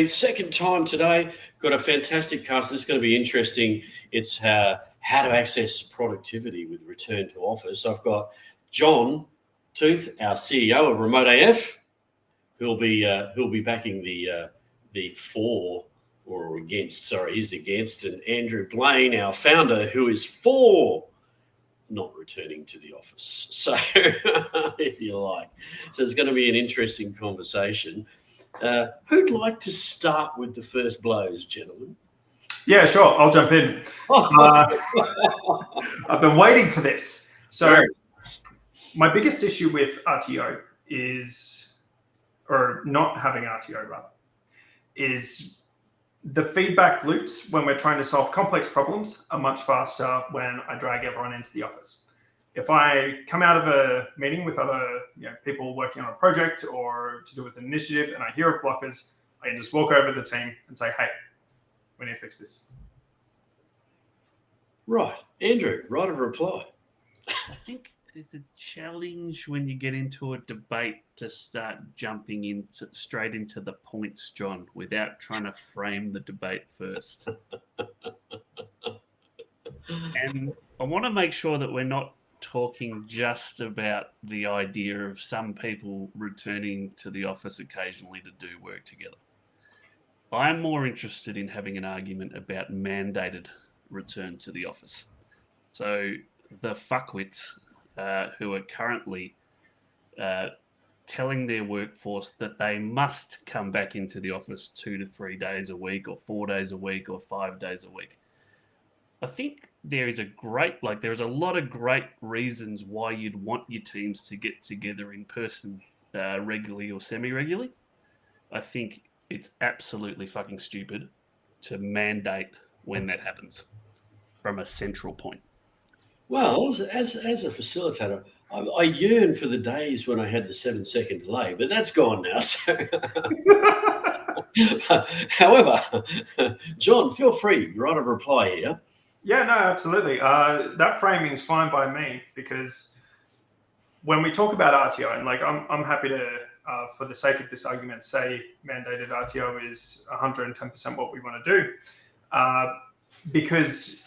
Second time today. Got a fantastic cast. This is going to be interesting. It's how to access productivity with return to office. I've got John Tooth, our CEO of Remote AF, who'll be backing the for or against. Sorry, he's against, and Andrew Blain, our founder, who is for not returning to the office. So, if you like, so it's going to be an interesting conversation. Who'd like to start with the first blows, gentlemen? Yeah, sure. I'll jump in. I've been waiting for this. So my biggest issue with RTO or not having RTO rather, is the feedback loops when we're trying to solve complex problems are much faster when I drag everyone into the office. If I come out of a meeting with other people working on a project or to do with an initiative and I hear of blockers, I can just walk over to the team and say, hey, we need to fix this. Right. Andrew, right of reply. I think there's a challenge when you get into a debate to start jumping straight into the points, John, without trying to frame the debate first. And I want to make sure that we're not talking just about the idea of some people returning to the office occasionally to do work together. I'm more interested in having an argument about mandated return to the office. So the fuckwits who are currently telling their workforce that they must come back into the office 2 to 3 days a week or 4 days a week or 5 days a week. I think there's a lot of great reasons why you'd want your teams to get together in person regularly or semi-regularly. I think it's absolutely fucking stupid to mandate when that happens from a central point. Well, as a facilitator, I yearn for the days when I had the 7-second delay, but that's gone now. So. However, John, feel free, right of reply here. Yeah, no, absolutely. That framing is fine by me, because when we talk about RTO, and I'm happy to, for the sake of this argument, say mandated RTO is 110% what we want to do, because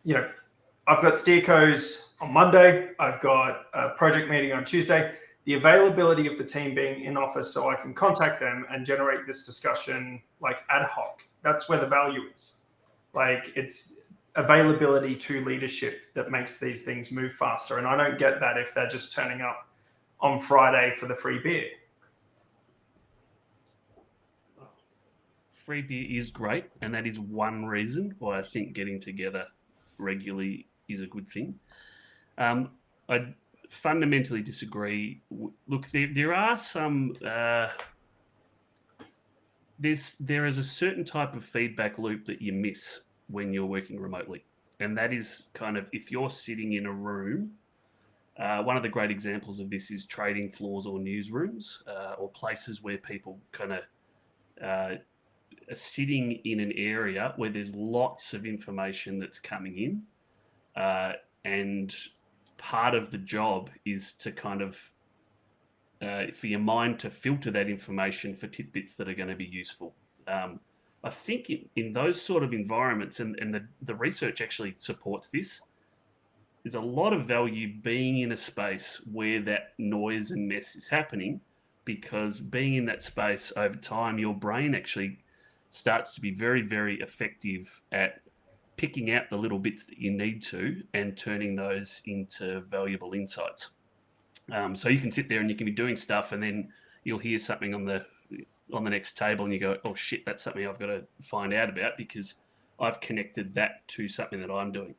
I've got steercos on Monday, I've got a project meeting on Tuesday. The availability of the team being in office so I can contact them and generate this discussion ad hoc. That's where the value is. It's availability to leadership that makes these things move faster. And I don't get that if they're just turning up on Friday for the free beer. Free beer is great, and that is one reason why I think getting together regularly is a good thing. I fundamentally disagree. Look, there are some... there is a certain type of feedback loop that you miss when you're working remotely. And that is kind of, if you're sitting in a room, one of the great examples of this is trading floors or newsrooms or places where people kind of are sitting in an area where there's lots of information that's coming in. And part of the job is to kind of, for your mind to filter that information for tidbits that are going to be useful. I think in those sort of environments, and the research actually supports this, there's a lot of value being in a space where that noise and mess is happening, because being in that space over time, your brain actually starts to be very, very effective at picking out the little bits that you need to and turning those into valuable insights. So you can sit there and you can be doing stuff, and then you'll hear something on the next table and you go, oh shit, that's something I've got to find out about because I've connected that to something that I'm doing.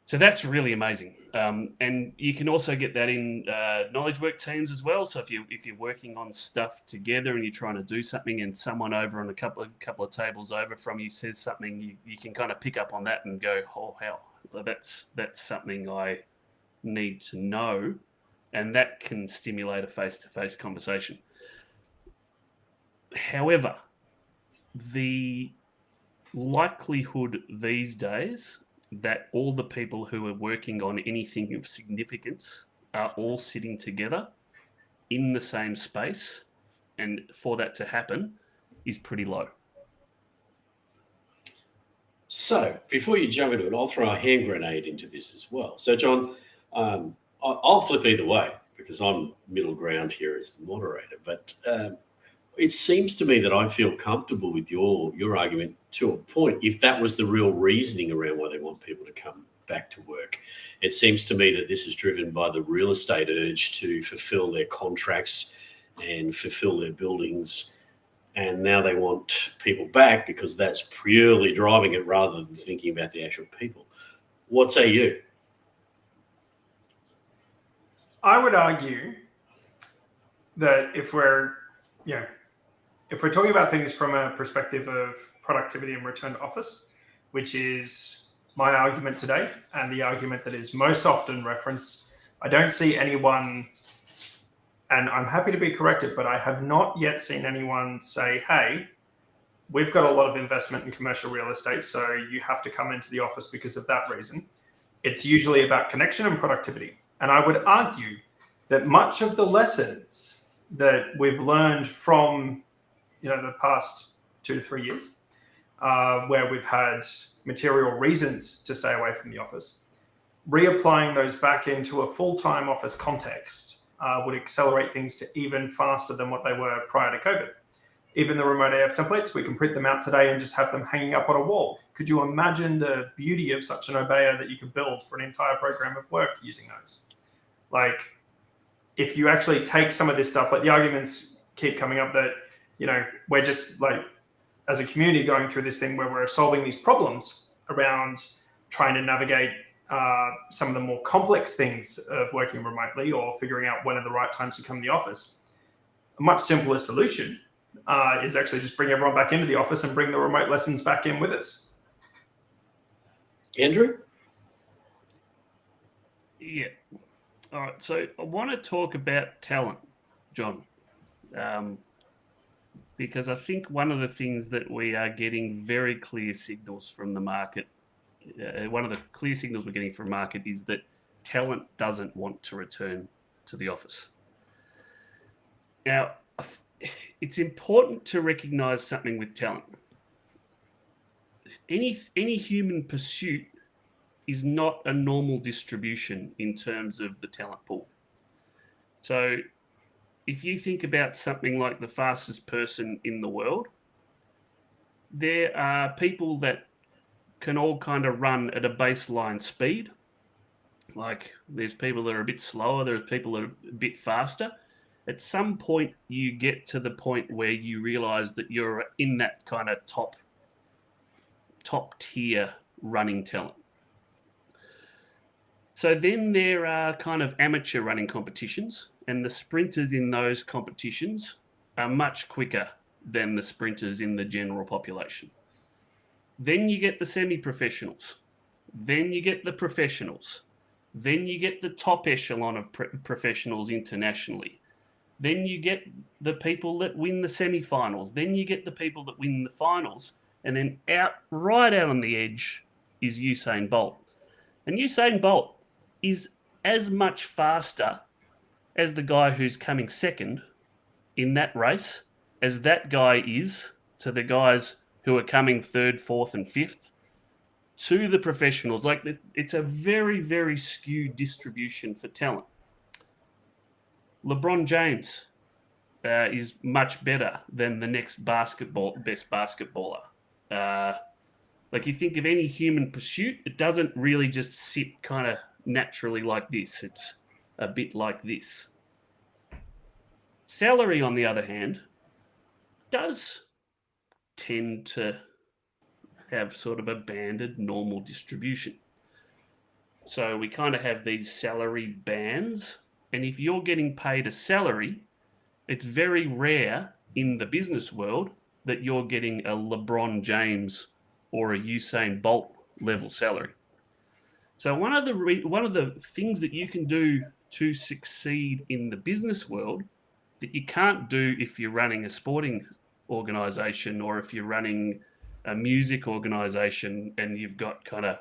So that's really amazing. And you can also get that in knowledge work teams as well. So if you're working on stuff together and you're trying to do something and someone over on a couple of tables over from you says something, you can kind of pick up on that and go, oh hell, that's something I need to know. And that can stimulate a face-to-face conversation. However, the likelihood these days that all the people who are working on anything of significance are all sitting together in the same space, and for that to happen, is pretty low. So before you jump into it, I'll throw a hand grenade into this as well. So John, I'll flip either way because I'm middle ground here as the moderator. But it seems to me that I feel comfortable with your argument to a point. If that was the real reasoning around why they want people to come back to work, it seems to me that this is driven by the real estate urge to fulfill their contracts and fulfill their buildings. And now they want people back because that's purely driving it rather than thinking about the actual people. What say you? I would argue that if we're talking about things from a perspective of productivity and return to office, which is my argument today and the argument that is most often referenced, I don't see anyone, and I'm happy to be corrected, but I have not yet seen anyone say, hey, we've got a lot of investment in commercial real estate, so you have to come into the office because of that reason. It's usually about connection and productivity. And I would argue that much of the lessons that we've learned from the past 2 to 3 years, where we've had material reasons to stay away from the office, reapplying those back into a full-time office context would accelerate things to even faster than what they were prior to COVID. Even the remote AF templates, we can print them out today and just have them hanging up on a wall. Could you imagine the beauty of such an obeyer that you could build for an entire program of work using those? Like, if you actually take some of this stuff, like the arguments keep coming up that, we're just like, as a community going through this thing where we're solving these problems around trying to navigate some of the more complex things of working remotely or figuring out when are the right times to come to the office. A much simpler solution is actually just bring everyone back into the office and bring the remote lessons back in with us. Andrew? Yeah. All right. So I want to talk about talent, John, because I think one of the things that we are getting very clear signals from the market, one of the clear signals we're getting from market is that talent doesn't want to return to the office. Now, it's important to recognize something with talent. Any human pursuit is not a normal distribution in terms of the talent pool. So if you think about something like the fastest person in the world, there are people that can all kind of run at a baseline speed. Like there's people that are a bit slower, there's people that are a bit faster. At some point, you get to the point where you realize that you're in that kind of top tier running talent. So then there are kind of amateur running competitions, and the sprinters in those competitions are much quicker than the sprinters in the general population. Then you get the semi-professionals. Then you get the professionals. Then you get the top echelon of professionals internationally. Then you get the people that win the semi-finals. Then you get the people that win the finals. And then right out on the edge is Usain Bolt. And Usain Bolt is as much faster as the guy who's coming second in that race as that guy is to the guys who are coming third, fourth, and fifth to the professionals. Like it's a very, very skewed distribution for talent. LeBron James is much better than the next best basketballer. Like you think of any human pursuit, it doesn't really just sit kind of naturally like this. It's a bit like this. Salary, on the other hand, does tend to have sort of a banded normal distribution. So we kind of have these salary bands, and if you're getting paid a salary, it's very rare in the business world that you're getting a LeBron James or a Usain Bolt level salary. So one of the things that you can do to succeed in the business world that you can't do if you're running a sporting organization or if you're running a music organization and you've got kind of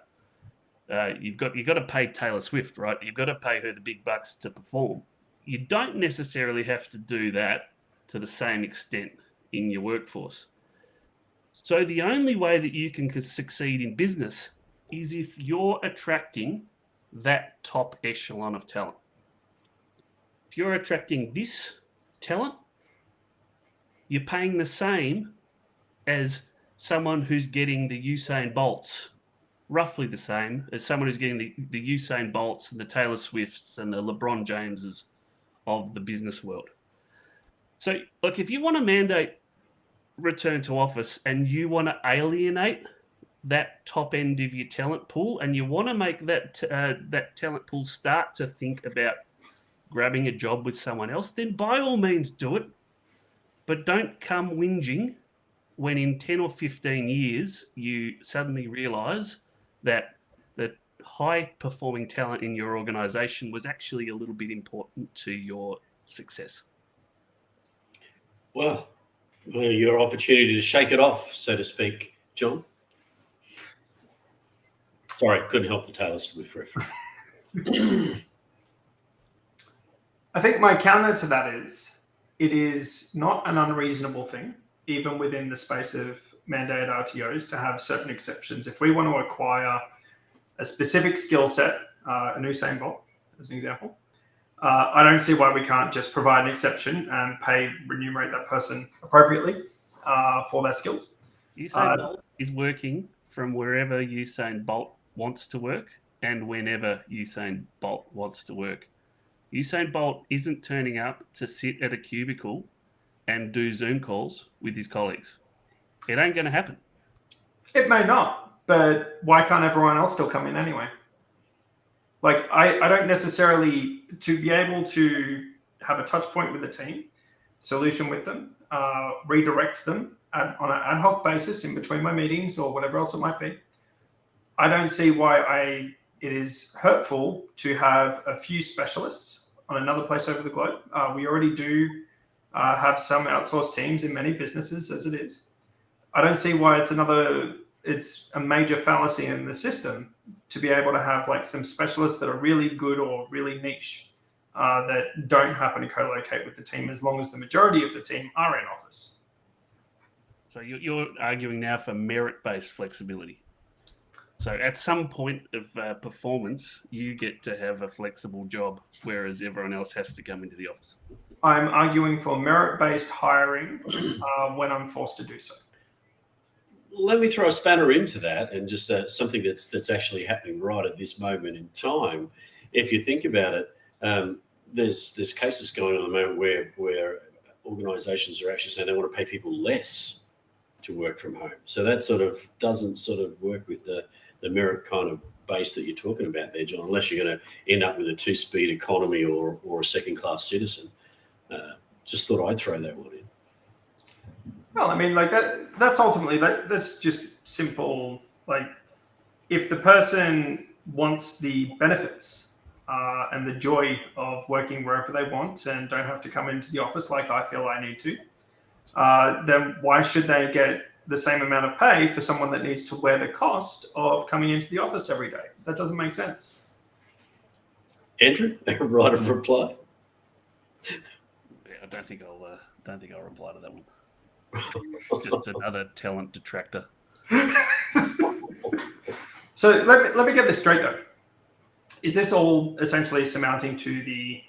you've got to pay Taylor Swift, right? You've got to pay her the big bucks to perform. You don't necessarily have to do that to the same extent in your workforce. So the only way that you can succeed in business is if you're attracting that top echelon of talent. If you're attracting this talent, you're paying the same as someone who's getting the Usain Bolts, roughly the same as someone who's getting the Usain Bolts and the Taylor Swifts and the LeBron Jameses of the business world. So, like, if you want to mandate return to office and you want to alienate that top end of your talent pool and you want to make that talent pool start to think about grabbing a job with someone else, then by all means do it. But don't come whinging when in 10 or 15 years you suddenly realize that the high performing talent in your organization was actually a little bit important to your success. Well, your opportunity to shake it off, so to speak, John. Sorry, couldn't help the Taylor Swift reference. I think my counter to that is it is not an unreasonable thing, even within the space of mandated RTOs, to have certain exceptions. If we want to acquire a specific skill set, an Usain Bolt, as an example, I don't see why we can't just provide an exception and remunerate that person appropriately for their skills. Usain Bolt is working from wherever Usain Bolt wants to work and whenever Usain Bolt wants to work. Usain Bolt isn't turning up to sit at a cubicle and do Zoom calls with his colleagues. It ain't going to happen. It may not, but why can't everyone else still come in anyway? Like, I don't necessarily, to be able to have a touch point with the team, solution with them, redirect them on an ad hoc basis in between my meetings or whatever else it might be. I don't see why it is hurtful to have a few specialists on another place over the globe. We already do have some outsourced teams in many businesses as it is. I don't see why it's a major fallacy in the system to be able to have like some specialists that are really good or really niche that don't happen to co-locate with the team, as long as the majority of the team are in office. So you're arguing now for merit-based flexibility. So at some point of performance, you get to have a flexible job, whereas everyone else has to come into the office. I'm arguing for merit-based hiring when I'm forced to do so. Let me throw a spanner into that, and just something that's actually happening right at this moment in time. If you think about it, there's cases going on at the moment where organisations are actually saying they want to pay people less to work from home. So that sort of doesn't sort of work with the merit kind of base that you're talking about there, John, unless you're going to end up with a two-speed economy or a second-class citizen. Just thought I'd throw that one in. Well, I mean, like that's ultimately, that's just simple. Like, if the person wants the benefits and the joy of working wherever they want and don't have to come into the office like I feel I need to, then why should they get the same amount of pay for someone that needs to wear the cost of coming into the office every day? That doesn't make sense. Andrew, right of reply? Yeah, I don't think I'll reply to that one. It's just another talent detractor. So let me get this straight though. Is this all essentially surmounting to the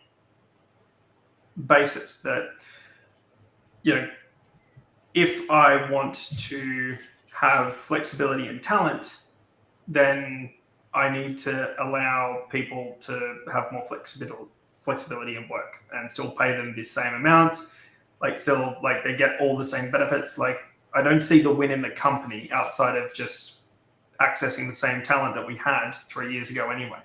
basis that, if I want to have flexibility and talent, then I need to allow people to have more flexibility in work and still pay them the same amount, still they get all the same benefits. I don't see the win in the company outside of just accessing the same talent that we had 3 years ago anyway.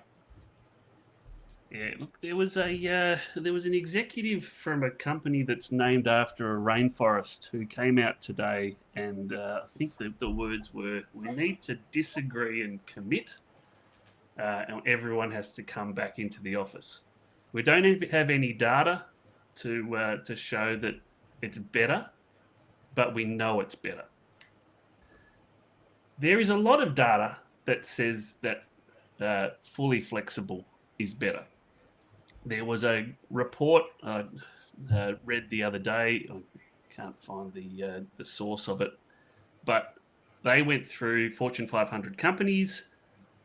Yeah, look, there was an executive from a company that's named after a rainforest who came out today, and I think the words were, "We need to disagree and commit, and everyone has to come back into the office." We don't even have any data to show that it's better, but we know it's better. There is a lot of data that says that fully flexible is better. There was a report I read the other day. I can't find the source of it, but they went through Fortune 500 companies.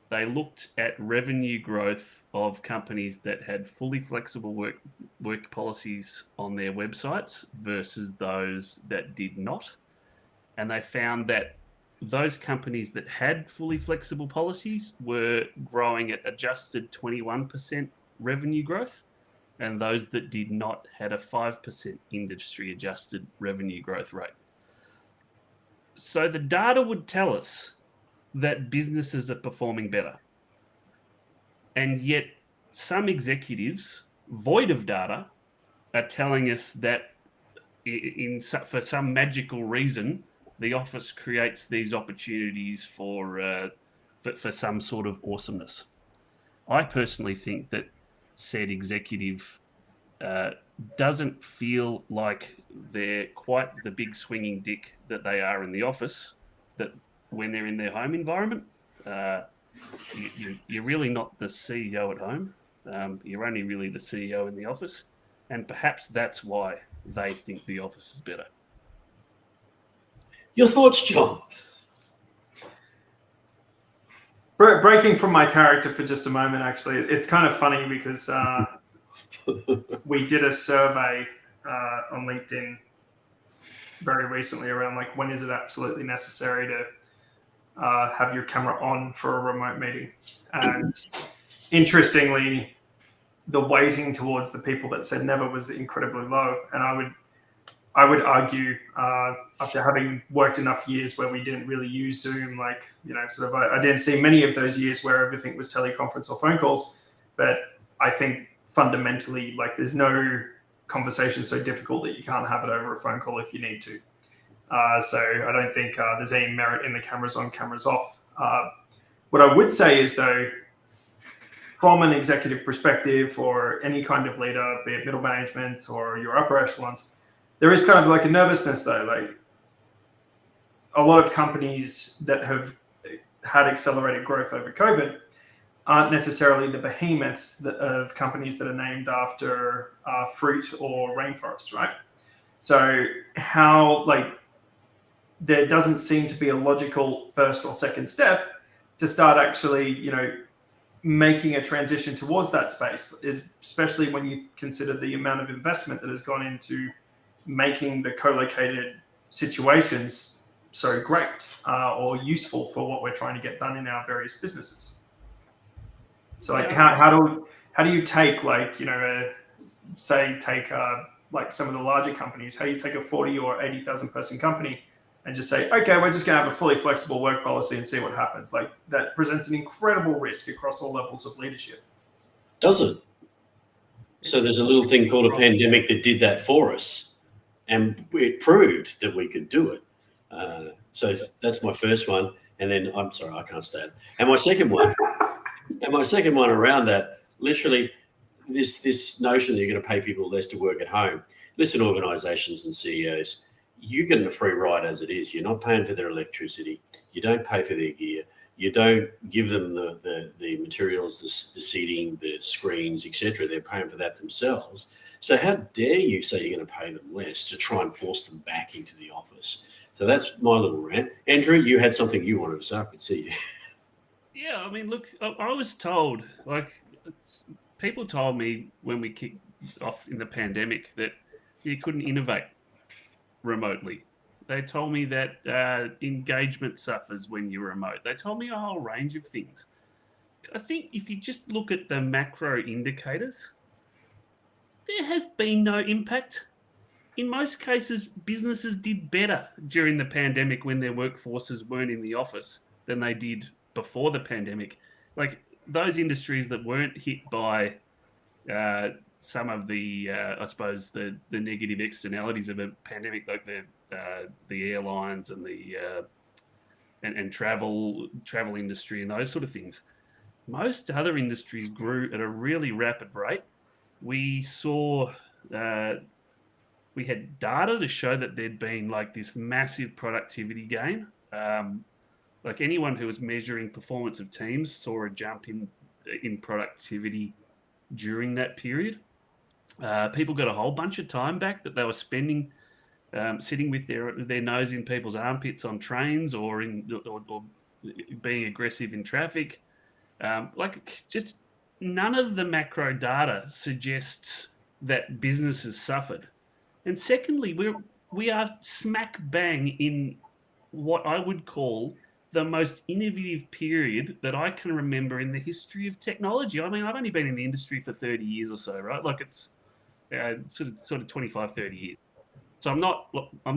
They looked at revenue growth of companies that had fully flexible work policies on their websites versus those that did not. And they found that those companies that had fully flexible policies were growing at adjusted 21% revenue growth, and those that did not had a 5% industry adjusted revenue growth rate. So the data would tell us that businesses are performing better. And yet some executives, void of data, are telling us that for some magical reason, the office creates these opportunities for some sort of awesomeness. I personally think that said executive doesn't feel like they're quite the big swinging dick that they are in the office, that when they're in their home environment. You're really not the CEO at home. You're only really the CEO in the office. And perhaps that's why they think the office is better. Your thoughts, John? Breaking from my character for just a moment, actually, it's kind of funny because we did a survey on LinkedIn very recently around like when is it absolutely necessary to have your camera on for a remote meeting. And interestingly, the weighting towards the people that said never was incredibly low. And I would argue, after having worked enough years where we didn't really use Zoom, like, I didn't see many of those years where everything was teleconference or phone calls. But I think fundamentally, like, there's no conversation so difficult that you can't have it over a phone call if you need to. So I don't think there's any merit in the cameras on, cameras off. What I would say is, though, from an executive perspective or any kind of leader, be it middle management or your upper echelons, there is kind of like a nervousness, though. Like, a lot of companies that have had accelerated growth over COVID aren't necessarily the behemoths of companies that are named after fruit or rainforests, right? So how, like, there doesn't seem to be a logical first or second step to start actually, making a transition towards that space, especially when you consider the amount of investment that has gone into making the co-located situations so great or useful for what we're trying to get done in our various businesses. So, like, how do you take, like, like some of the larger companies, how you take a 40 or 80,000 person company and just say, okay, we're just going to have a fully flexible work policy and see what happens. Like, that presents an incredible risk across all levels of leadership. Does it? So there's a little thing called a pandemic that did that for us, and it proved that we could do it. So that's my first one. And then, I'm sorry, I can't stand it. And my second one around that, literally, this notion that you're going to pay people less to work at home. Listen, organisations and CEOs, you get a free ride as it is. You're not paying for their electricity. You don't pay for their gear. You don't give them the materials, the seating, the screens, etc. They're paying for that themselves. So how dare you say you're going to pay them less to try and force them back into the office? So that's my little rant. Andrew, you had something you wanted to say. I could see you. Yeah, I mean, look, I was told, like, people told me when we kicked off in the pandemic that you couldn't innovate remotely. They told me that engagement suffers when you're remote. They told me a whole range of things. I think if you just look at the macro indicators, there has been no impact. In most cases, businesses did better during the pandemic when their workforces weren't in the office than they did before the pandemic. Like, those industries that weren't hit by some of the, I suppose, the negative externalities of a pandemic, like the airlines and the and travel industry and those sort of things. Most other industries grew at a really rapid rate. We saw we had data to show that there'd been like this massive productivity gain. Like, anyone who was measuring performance of teams saw a jump in productivity during that period. People got a whole bunch of time back that they were spending sitting with their nose in people's armpits on trains or being aggressive in traffic. Just none of the macro data suggests that business has suffered. And secondly, we are smack bang in what I would call the most innovative period that I can remember in the history of technology. I mean, I've only been in the industry for 30 years or so, right? Like it's sort of 25, 30 years. So I'm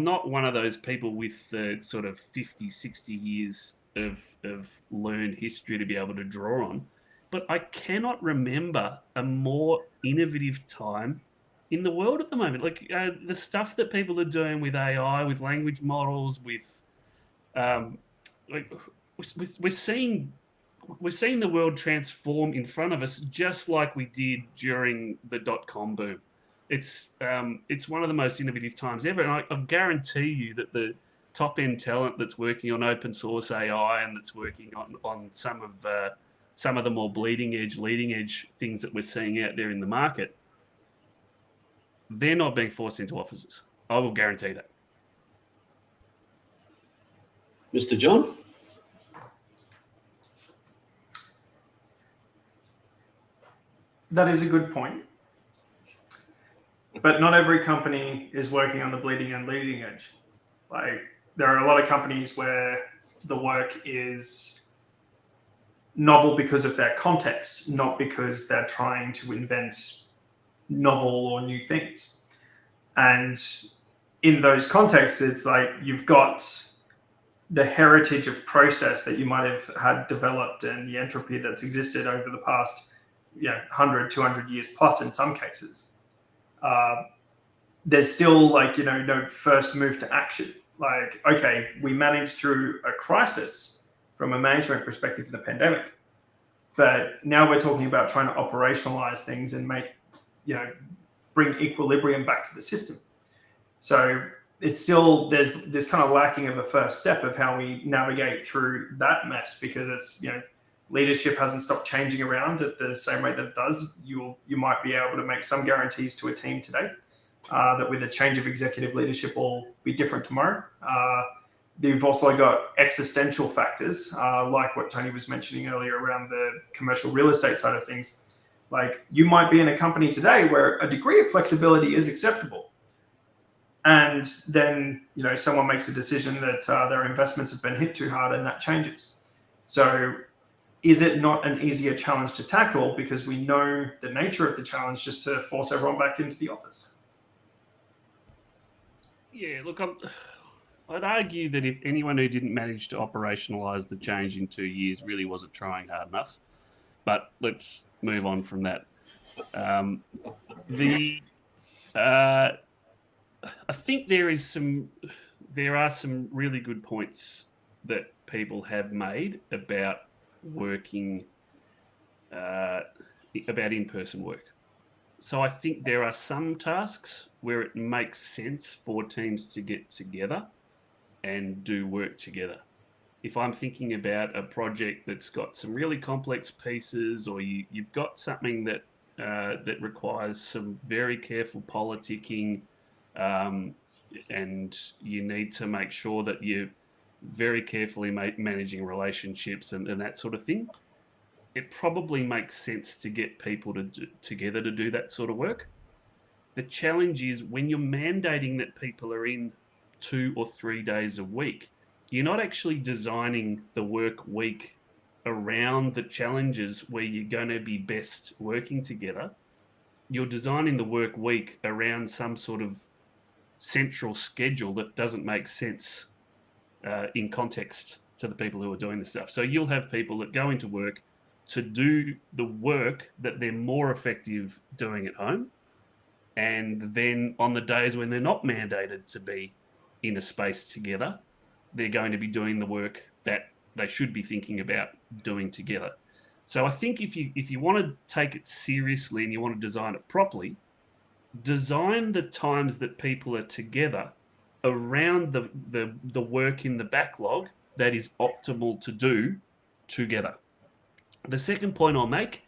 not one of those people with sort of 50, 60 years of learned history to be able to draw on. But I cannot remember a more innovative time in the world at the moment. Like the stuff that people are doing with AI, with language models, with like we're seeing the world transform in front of us, just like we did during the .com boom. It's one of the most innovative times ever, and I guarantee you that the top end talent that's working on open source AI and that's working on some of the more leading edge things that we're seeing out there in the market, they're not being forced into offices. I will guarantee that. Mr. John? That is a good point. But not every company is working on the bleeding and leading edge. Like there are a lot of companies where the work is novel because of their context, not because they're trying to invent novel or new things. And in those contexts, it's like you've got the heritage of process that you might have had developed and the entropy that's existed over the past 100, 200 years plus in some cases. There's still no first move to action. Like, okay, we managed through a crisis from a management perspective in the pandemic, but now we're talking about trying to operationalize things and bring equilibrium back to the system. So it's still, there's kind of lacking of a first step of how we navigate through that mess, because it's, leadership hasn't stopped changing around at the same rate that it does. You might be able to make some guarantees to a team today that with a change of executive leadership will be different tomorrow. You've also got existential factors, like what Tony was mentioning earlier around the commercial real estate side of things. Like you might be in a company today where a degree of flexibility is acceptable. And then, someone makes a decision that their investments have been hit too hard and that changes. So is it not an easier challenge to tackle because we know the nature of the challenge just to force everyone back into the office? Yeah, look, I'd argue that if anyone who didn't manage to operationalize the change in 2 years really wasn't trying hard enough. But let's move on from that. I think there are some really good points that people have made about working, about in-person work. So I think there are some tasks where it makes sense for teams to get together and do work together. If I'm thinking about a project that's got some really complex pieces, or you've got something that requires some very careful politicking, and you need to make sure that you're very carefully managing relationships and that sort of thing, it probably makes sense to get people together to do that sort of work. The challenge is when you're mandating that people are in 2 or 3 days a week, you're not actually designing the work week around the challenges where you're going to be best working together. You're designing the work week around some sort of central schedule that doesn't make sense in context to the people who are doing the stuff. So you'll have people that go into work to do the work that they're more effective doing at home. And then on the days when they're not mandated to be in a space together, they're going to be doing the work that they should be thinking about doing together. So I think if you want to take it seriously and you want to design it properly, design the times that people are together around the work in the backlog that is optimal to do together. The second point I'll make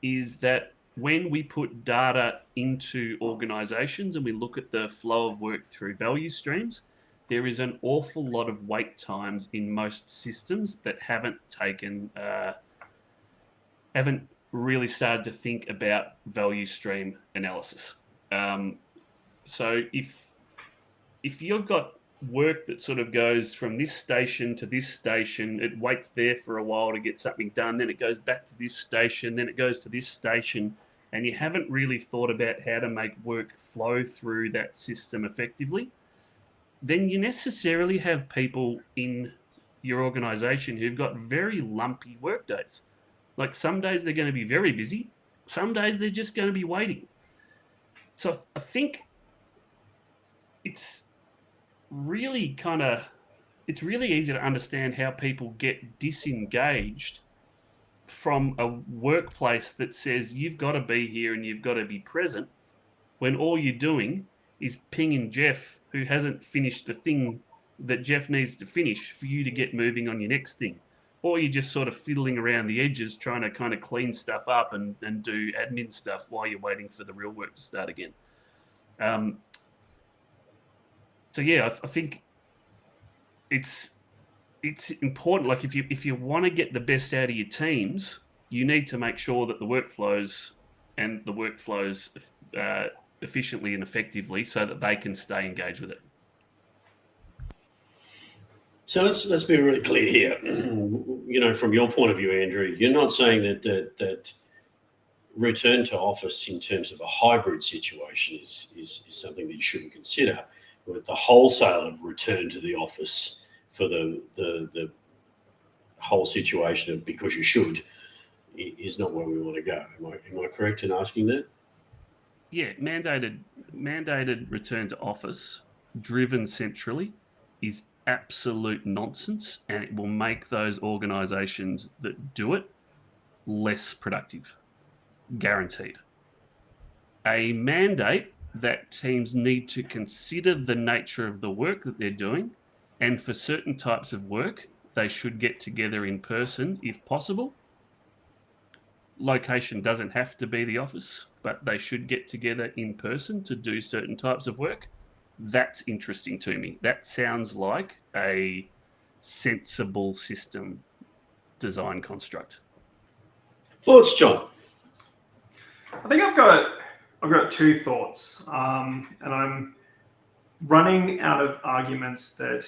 is that when we put data into organizations and we look at the flow of work through value streams, there is an awful lot of wait times in most systems that haven't really started to think about value stream analysis. So if you've got work that sort of goes from this station to this station, it waits there for a while to get something done, then it goes back to this station, then it goes to this station, and you haven't really thought about how to make work flow through that system effectively, then you necessarily have people in your organization who've got very lumpy work days. Like some days they're going to be very busy, some days they're just going to be waiting. So I think it's really easy to understand how people get disengaged from a workplace that says you've got to be here and you've got to be present, when all you're doing is pinging Jeff, who hasn't finished the thing that Jeff needs to finish for you to get moving on your next thing. Or you're just sort of fiddling around the edges trying to kind of clean stuff up and do admin stuff while you're waiting for the real work to start again. So yeah, I think it's important. Like if you want to get the best out of your teams, you need to make sure that the workflows efficiently and effectively so that they can stay engaged with it. So let's be really clear here. You know, from your point of view, Andrew, you're not saying that return to office in terms of a hybrid situation is something that you shouldn't consider. With the wholesale of return to the office for the whole situation of because you should is not where we want to go. Am I correct in asking that? Yeah, mandated return to office driven centrally is absolute nonsense, and it will make those organizations that do it less productive. Guaranteed. A mandate that teams need to consider the nature of the work that they're doing, and for certain types of work, they should get together in person if possible. Location doesn't have to be the office, but they should get together in person to do certain types of work. That's interesting to me. That sounds like a sensible system design construct. Thoughts, John? I think I've got two thoughts, and I'm running out of arguments that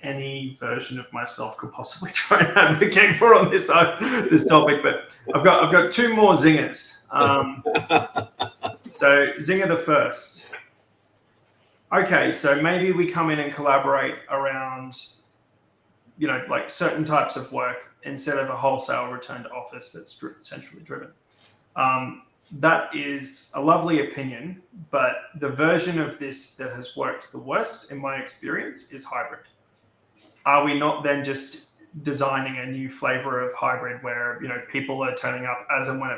any version of myself could possibly try and advocate for on this topic. But I've got two more zingers. So zinger the first. Okay, so maybe we come in and collaborate around, like certain types of work instead of a wholesale return to office that's centrally driven. That is a lovely opinion, but the version of this that has worked the worst, in my experience, is hybrid. Are we not then just designing a new flavor of hybrid where people are turning up as and when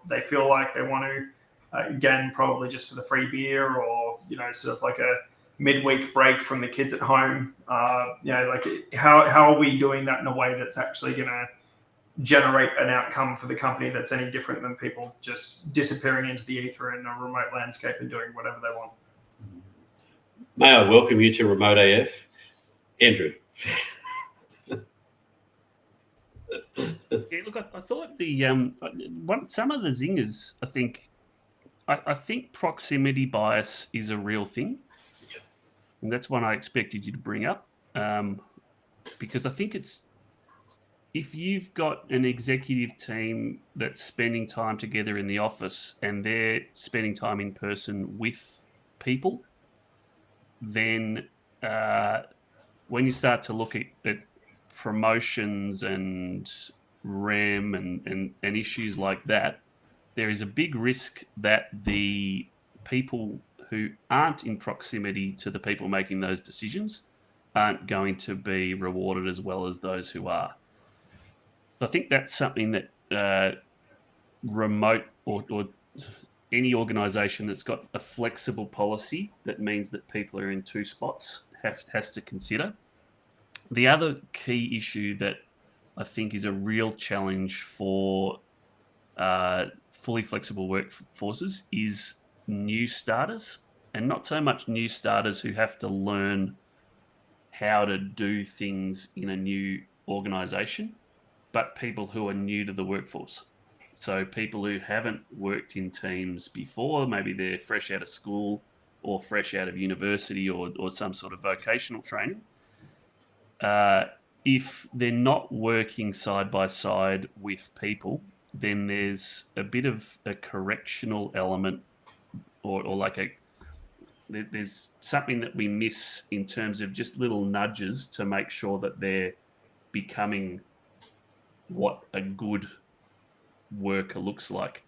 they feel like they want to? Again, probably just for the free beer or sort of like a midweek break from the kids at home. Like how are we doing that in a way that's actually going to generate an outcome for the company that's any different than people just disappearing into the ether in a remote landscape and doing whatever they want? May I welcome you to Remote AF, Andrew? Yeah, look, I thought some of the zingers. I think proximity bias is a real thing, and that's one I expected you to bring up, because I think it's. If you've got an executive team that's spending time together in the office and they're spending time in person with people, then when you start to look at promotions and REM and issues like that, there is a big risk that the people who aren't in proximity to the people making those decisions aren't going to be rewarded as well as those who are. I think that's something that remote or any organisation that's got a flexible policy that means that people are in two spots has to consider. The other key issue that I think is a real challenge for fully flexible workforces is new starters, and not so much new starters who have to learn how to do things in a new organization, but people who are new to the workforce. So people who haven't worked in teams before, maybe they're fresh out of school or fresh out of university or some sort of vocational training. If they're not working side by side with people, then there's a bit of a correctional element or like there's something that we miss in terms of just little nudges to make sure that they're becoming what a good worker looks like.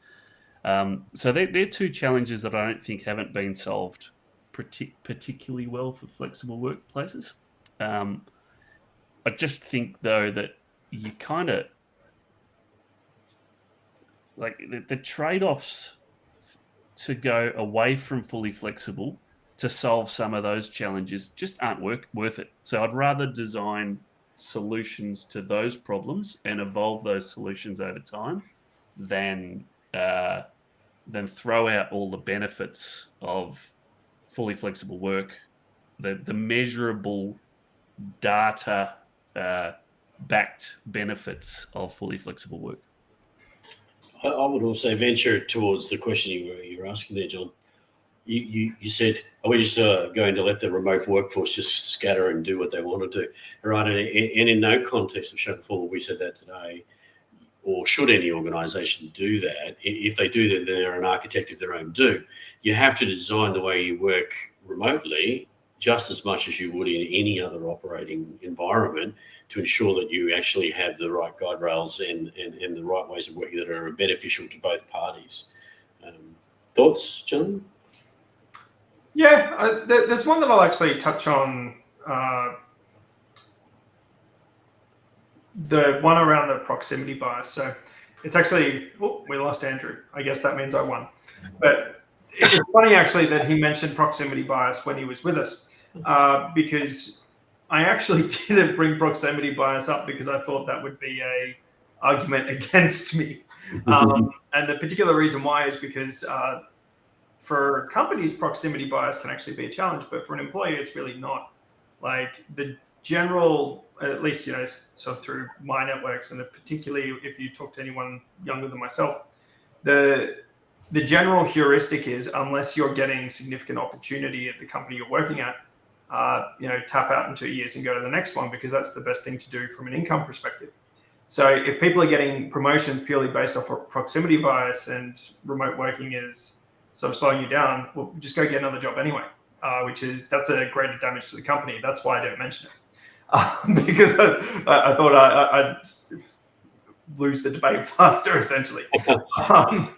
So they're two challenges that I don't think haven't been solved particularly well for flexible workplaces. I just think, though, that you kind of like the trade-offs to go away from fully flexible to solve some of those challenges just aren't worth it. So I'd rather design solutions to those problems and evolve those solutions over time than throw out all the benefits of fully flexible work, the measurable data backed benefits of fully flexible work. I would also venture towards the question you were asking there, John. You said, are we just going to let the remote workforce just scatter and do what they want to do? Right, and in no context of Shape or Form, we said that today, or should any organisation do that. If they do, then they're an architect of their own doom. You have to design the way you work remotely just as much as you would in any other operating environment to ensure that you actually have the right guide rails and the right ways of working that are beneficial to both parties. Thoughts, John? Yeah, there's one that I'll actually touch on. The one around the proximity bias. So it's actually, we lost Andrew. I guess that means I won. But it's funny actually that he mentioned proximity bias when he was with us, because I actually didn't bring proximity bias up because I thought that would be a argument against me. And the particular reason why is because for companies, proximity bias can actually be a challenge, but for an employee, it's really not. Like the general, at least, sort of through my networks, and particularly if you talk to anyone younger than myself, the general heuristic is, unless you're getting significant opportunity at the company you're working at, tap out in 2 years and go to the next one, because that's the best thing to do from an income perspective. So if people are getting promotions purely based off of proximity bias and remote working is sort of slowing you down, well, just go get another job anyway, that's a greater damage to the company. That's why I didn't mention it, because I thought I'd lose the debate faster, essentially. But by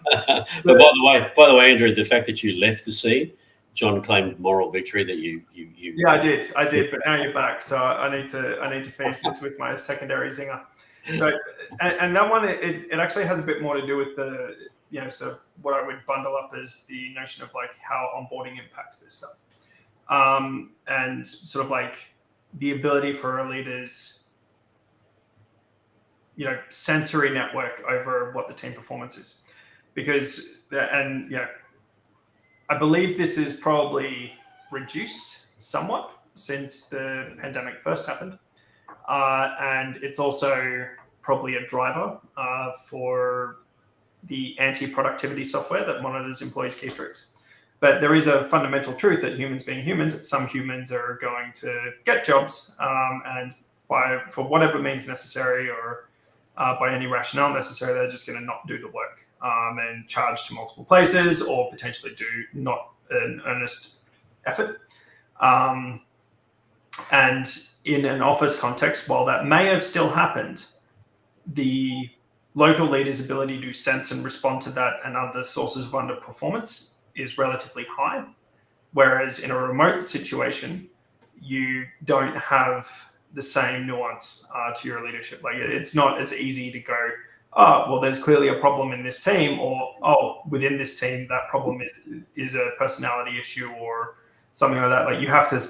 the way, Andrew, the fact that you left the scene, John claimed moral victory that you. Yeah, I did, but now you're back, so I need to finish this with my secondary zinger. So, and that one, it actually has a bit more to do with the, sort of what I would bundle up as the notion of like how onboarding impacts this stuff, and sort of like the ability for our leaders, sensory network over what the team performance is, because I believe this is probably reduced somewhat since the pandemic first happened. And it's also probably a driver for the anti-productivity software that monitors employees' keystrokes. But there is a fundamental truth that humans being humans, some humans are going to get jobs, and for whatever means necessary or by any rationale necessary, they're just going to not do the work and charge to multiple places or potentially do not an earnest effort. And in an office context, while that may have still happened, the local leader's ability to sense and respond to that and other sources of underperformance is relatively high. Whereas in a remote situation, you don't have the same nuance to your leadership. Like it's not as easy to go, there's clearly a problem in this team, or within this team, that problem is a personality issue or something like that. Like you have to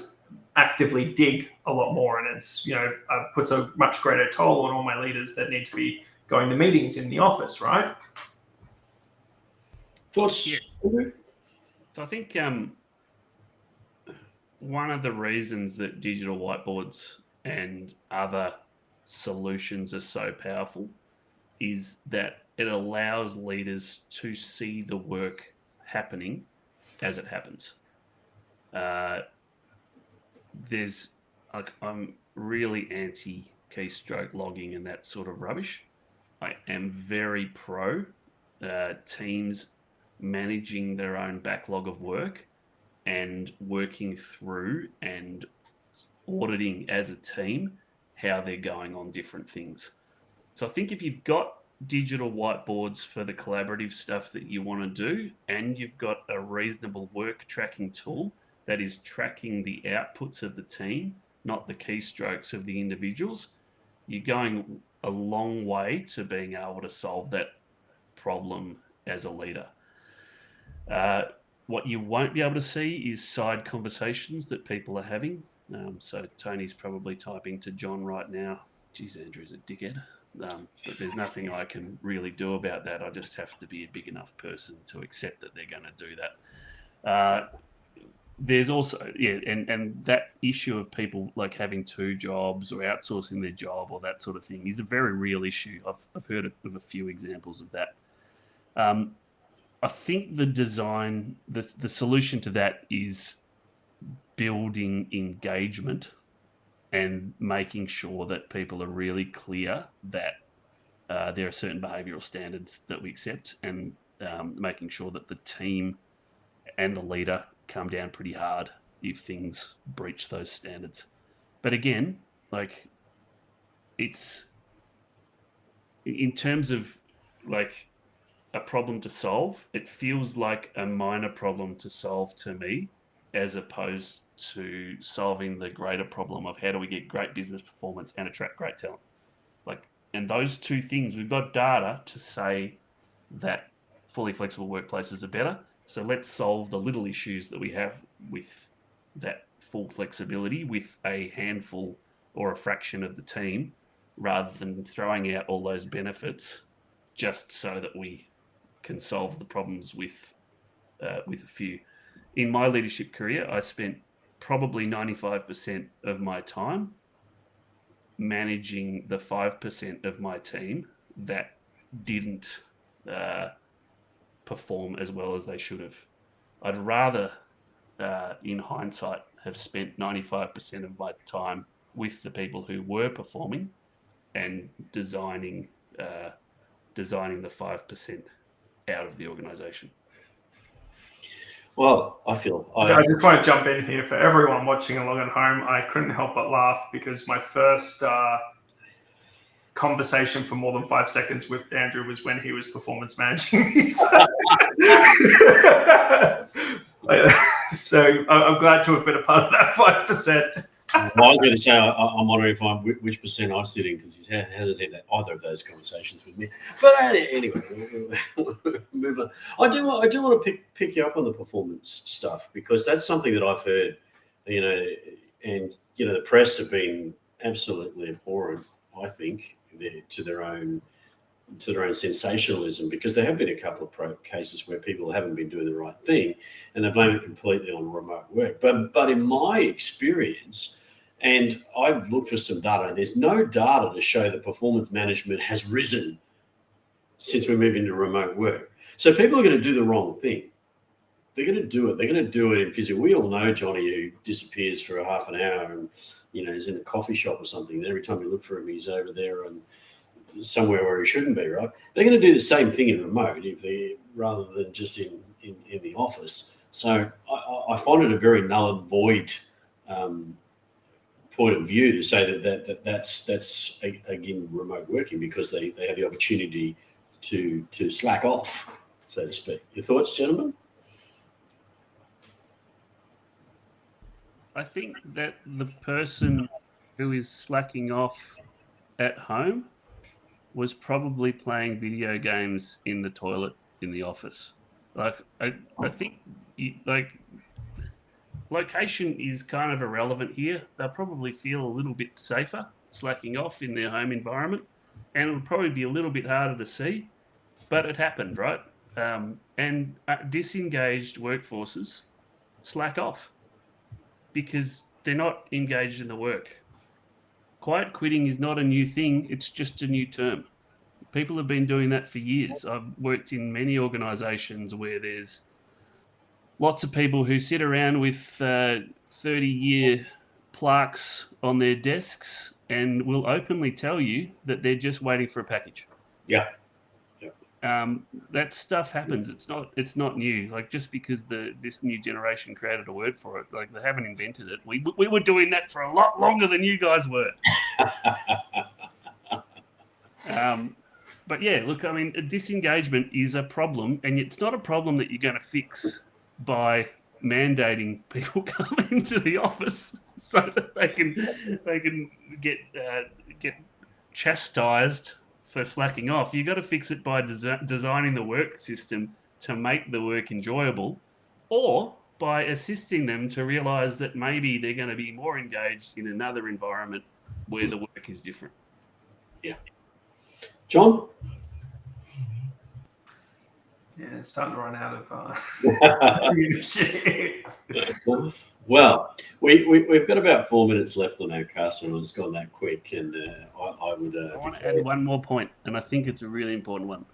actively dig a lot more, and it's puts a much greater toll on all my leaders that need to be going to meetings in the office, right? Thoughts? Yeah. So I think one of the reasons that digital whiteboards and other solutions are so powerful is that it allows leaders to see the work happening as it happens. There's like I'm really anti keystroke logging and that sort of rubbish. I am very pro teams managing their own backlog of work and working through and auditing as a team how they're going on different things. So I think if you've got digital whiteboards for the collaborative stuff that you want to do, and you've got a reasonable work tracking tool that is tracking the outputs of the team, not the keystrokes of the individuals, you're going a long way to being able to solve that problem as a leader. What you won't be able to see is side conversations that people are having. So Tony's probably typing to John right now. Geez, Andrew's a dickhead. But there's nothing I can really do about that. I just have to be a big enough person to accept that they're going to do that. There's also, and that issue of people like having two jobs or outsourcing their job or that sort of thing is a very real issue. I've heard of a few examples of that. I think the design, the solution to that is building engagement and making sure that people are really clear that there are certain behavioural standards that we accept, and making sure that the team and the leader come down pretty hard if things breach those standards. But again, like, it's in terms of like a problem to solve, it feels like a minor problem to solve to me, as opposed to solving the greater problem of how do we get great business performance and attract great talent. Like, and those two things, we've got data to say that fully flexible workplaces are better. So let's solve the little issues that we have with that full flexibility with a handful or a fraction of the team, rather than throwing out all those benefits just so that we can solve the problems with a few. In my leadership career, I spent probably 95% of my time managing the 5% of my team that didn't perform as well as they should have. I'd rather, in hindsight, have spent 95% of my time with the people who were performing and designing the 5% out of the organisation. Well, I just want to jump in here for everyone watching along at home. I couldn't help but laugh because my first conversation for more than 5 seconds with Andrew was when he was performance managing me. So I'm glad to have been a part of that 5%. Well, I was going to say, I'm wondering which percent I sit in, because he hasn't had either of those conversations with me. But anyway, we'll move on. I do want to pick you up on the performance stuff, because that's something that I've heard, and the press have been absolutely abhorrent, I think, to their own sensationalism, because there have been a couple of cases where people haven't been doing the right thing, and they blame it completely on remote work. But in my experience, and I've looked for some data, and there's no data to show that performance management has risen since we moved into remote work. So people are going to do the wrong thing. They're going to do it. They're going to do it in physical. We all know Johnny, who disappears for a half an hour and is in a coffee shop or something. And every time we look for him, he's over there and somewhere where he shouldn't be, right? They're going to do the same thing in remote rather than just in the office. So I find it a very null and void point of view to say that's again remote working, because they have the opportunity to slack off, so to speak. Your thoughts, gentlemen? I think that the person who is slacking off at home was probably playing video games in the toilet in the office. Like, I think location is kind of irrelevant here. They'll probably feel a little bit safer slacking off in their home environment, and it'll probably be a little bit harder to see, but it happened, right? and disengaged workforces slack off because they're not engaged in the work. Quiet quitting is not a new thing, it's just a new term. People have been doing that for years. I've worked in many organizations where there's lots of people who sit around with 30-year plaques on their desks and will openly tell you that they're just waiting for a package. Yeah. That stuff happens. It's not new. Like, just because this new generation created a word for it, like, they haven't invented it. We were doing that for a lot longer than you guys were. But yeah, look, I mean, disengagement is a problem, and it's not a problem that you're going to fix by mandating people come into the office so that they can get chastised for slacking off. You've got to fix it by designing the work system to make the work enjoyable, or by assisting them to realise that maybe they're going to be more engaged in another environment where the work is different. Yeah. John? Yeah, it's starting to run out of leadership. Well, we've got about 4 minutes left on our cast, and it's gone that quick. And I would. I want to add one more point, and I think it's a really important one,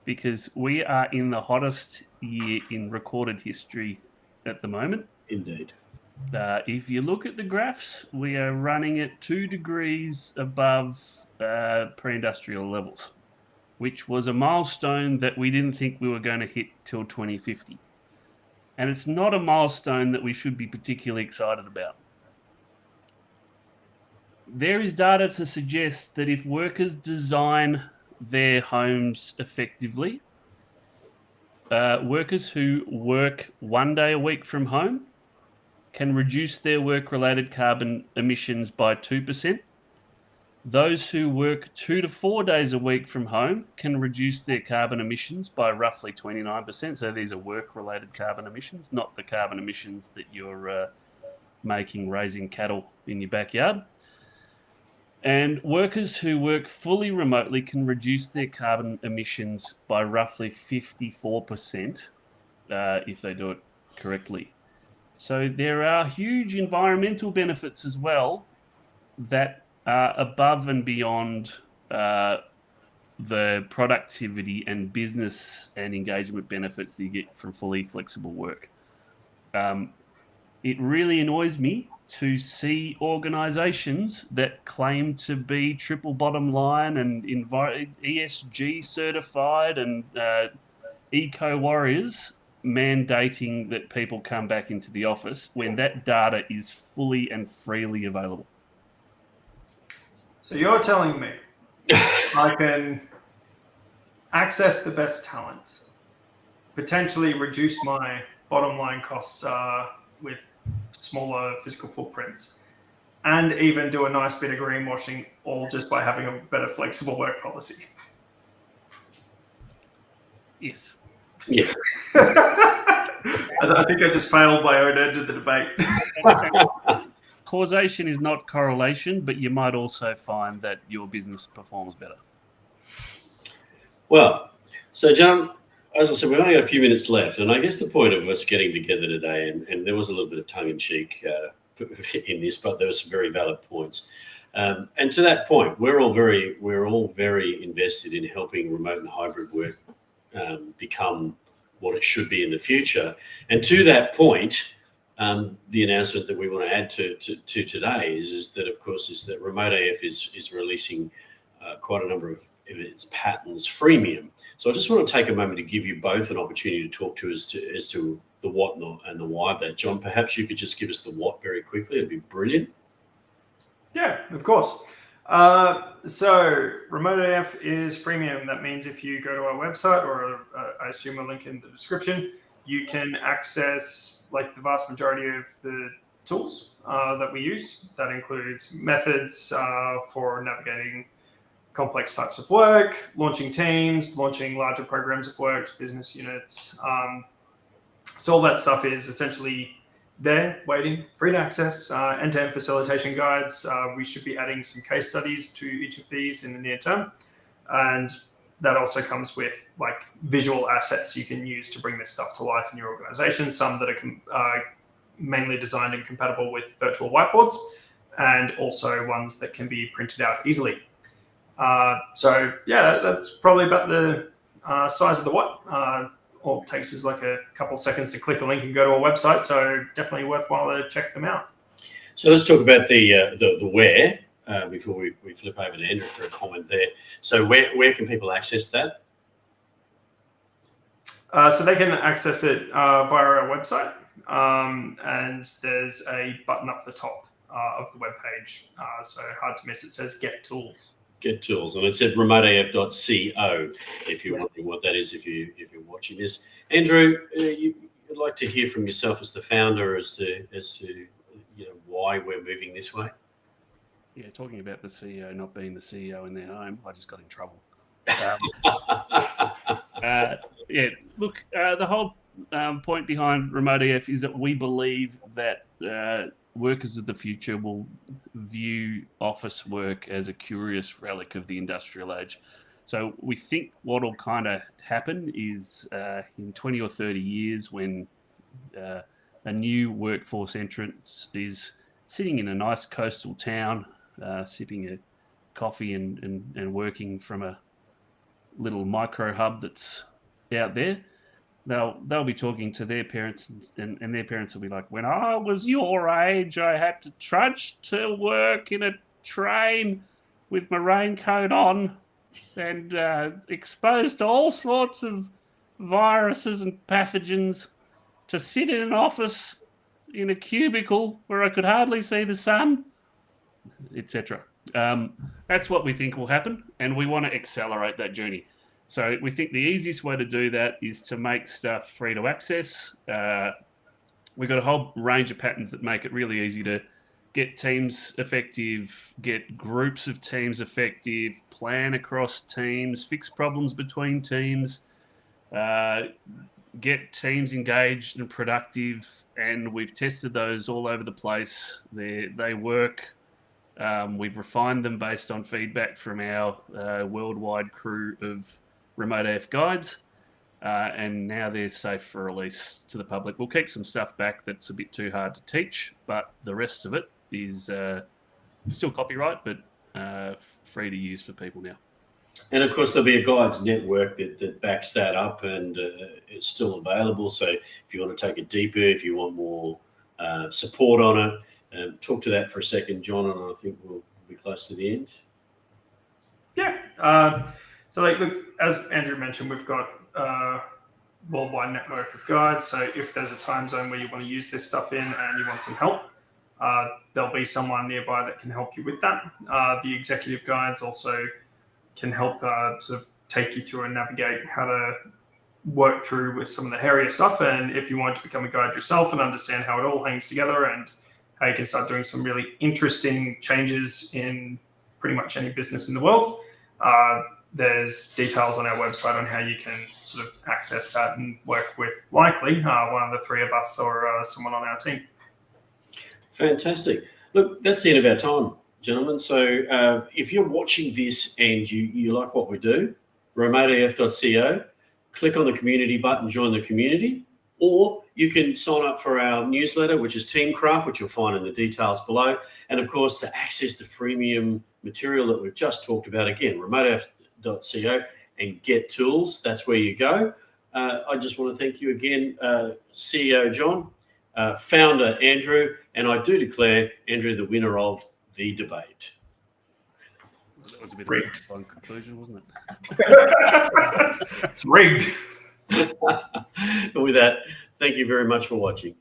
because we are in the hottest year in recorded history at the moment. Indeed. If you look at the graphs, we are running at 2 degrees above pre-industrial levels, which was a milestone that we didn't think we were going to hit till 2050. And it's not a milestone that we should be particularly excited about. There is data to suggest that if workers design their homes effectively, workers who work 1 day a week from home can reduce their work-related carbon emissions by 2%. Those who work 2 to 4 days a week from home can reduce their carbon emissions by roughly 29%. So these are work-related carbon emissions, not the carbon emissions that you're making raising cattle in your backyard. And workers who work fully remotely can reduce their carbon emissions by roughly 54% if they do it correctly. So there are huge environmental benefits as well that above and beyond the productivity and business and engagement benefits that you get from fully flexible work. It really annoys me to see organisations that claim to be triple bottom line and ESG certified and eco warriors mandating that people come back into the office when that data is fully and freely available. So you're telling me I can access the best talents, potentially reduce my bottom line costs with smaller physical footprints, and even do a nice bit of greenwashing, all just by having a better flexible work policy? Yes. Yes. I think I just failed my own end of the debate. Causation is not correlation, but you might also find that your business performs better. Well, so John, as I said, we've only got a few minutes left, and I guess the point of us getting together today, and there was a little bit of tongue-in-cheek in this, but there were some very valid points. And to that point, we're all very invested in helping remote and hybrid work become what it should be in the future. And to that point, the announcement that we want to add to today is that, of course, is that Remote AF is releasing quite a number of its patents freemium. So I just want to take a moment to give you both an opportunity to talk to us as to the what and the why of that. John, perhaps you could just give us the what very quickly. It'd be brilliant. Yeah, of course. So Remote AF is freemium. That means if you go to our website, or I assume a link in the description, you can access like the vast majority of the tools that we use. That includes methods for navigating complex types of work, launching teams, launching larger programs of works, business units. So all that stuff is essentially there, waiting, free to access, end-to-end facilitation guides. We should be adding some case studies to each of these in the near term. And that also comes with like visual assets you can use to bring this stuff to life in your organization. Some that are mainly designed and compatible with virtual whiteboards, and also ones that can be printed out easily. So yeah, that's probably about the size of the what. All it takes is like a couple seconds to click a link and go to a website. So definitely worthwhile to check them out. So let's talk about the where before we flip over to Andrew for a comment there. So where can people access that? So they can access it via our website, and there's a button up the top of the webpage. So hard to miss. It says Get Tools. Get Tools, and it's at remoteaf.co if you're wondering what that is. If you're watching this, Andrew, you'd like to hear from yourself as the founder as to why we're moving this way. Yeah, talking about the CEO not being the CEO in their home, I just got in trouble. Yeah, look, the whole point behind Remote EF is that we believe that workers of the future will view office work as a curious relic of the industrial age. So we think what will kind of happen is in 20 or 30 years when a new workforce entrant is sitting in a nice coastal town, sipping a coffee and working from a little micro hub that's out there, they'll be talking to their parents, and their parents will be like, when I was your age, I had to trudge to work in a train with my raincoat on and exposed to all sorts of viruses and pathogens, to sit in an office in a cubicle where I could hardly see the sun, etc. That's what we think will happen, and we want to accelerate that journey. So we think the easiest way to do that is to make stuff free to access. We've got a whole range of patterns that make it really easy to get teams effective, get groups of teams effective, plan across teams, fix problems between teams, get teams engaged and productive. And we've tested those all over the place. They work. We've refined them based on feedback from our worldwide crew of Remote AF guides, and now they're safe for release to the public. We'll keep some stuff back that's a bit too hard to teach, but the rest of it is still copyright, but free to use for people now. And of course, there'll be a guides network that backs that up, and it's still available. So if you want to take it deeper, if you want more support on it, talk to that for a second, John, and I think we'll be close to the end. Yeah. So look, as Andrew mentioned, we've got a worldwide network of guides. So if there's a time zone where you want to use this stuff in and you want some help, there'll be someone nearby that can help you with that. The executive guides also can help sort of take you through and navigate how to work through with some of the hairier stuff. And if you want to become a guide yourself and understand how it all hangs together and how you can start doing some really interesting changes in pretty much any business in the world, there's details on our website on how you can sort of access that and work with likely one of the three of us or someone on our team. Fantastic. Look, that's the end of our time, gentlemen. So if you're watching this and you like what we do, remoteaf.co, click on the community button, join the community, or you can sign up for our newsletter, which is Teamcraft, which you'll find in the details below. And of course, to access the freemium material that we've just talked about, again, remoteaf.co and Get Tools, that's where you go. I just want to thank you again, CEO John, founder Andrew, and I do declare Andrew the winner of the debate. That was a bit of a fun conclusion, wasn't it? It's rigged. And with that, thank you very much for watching.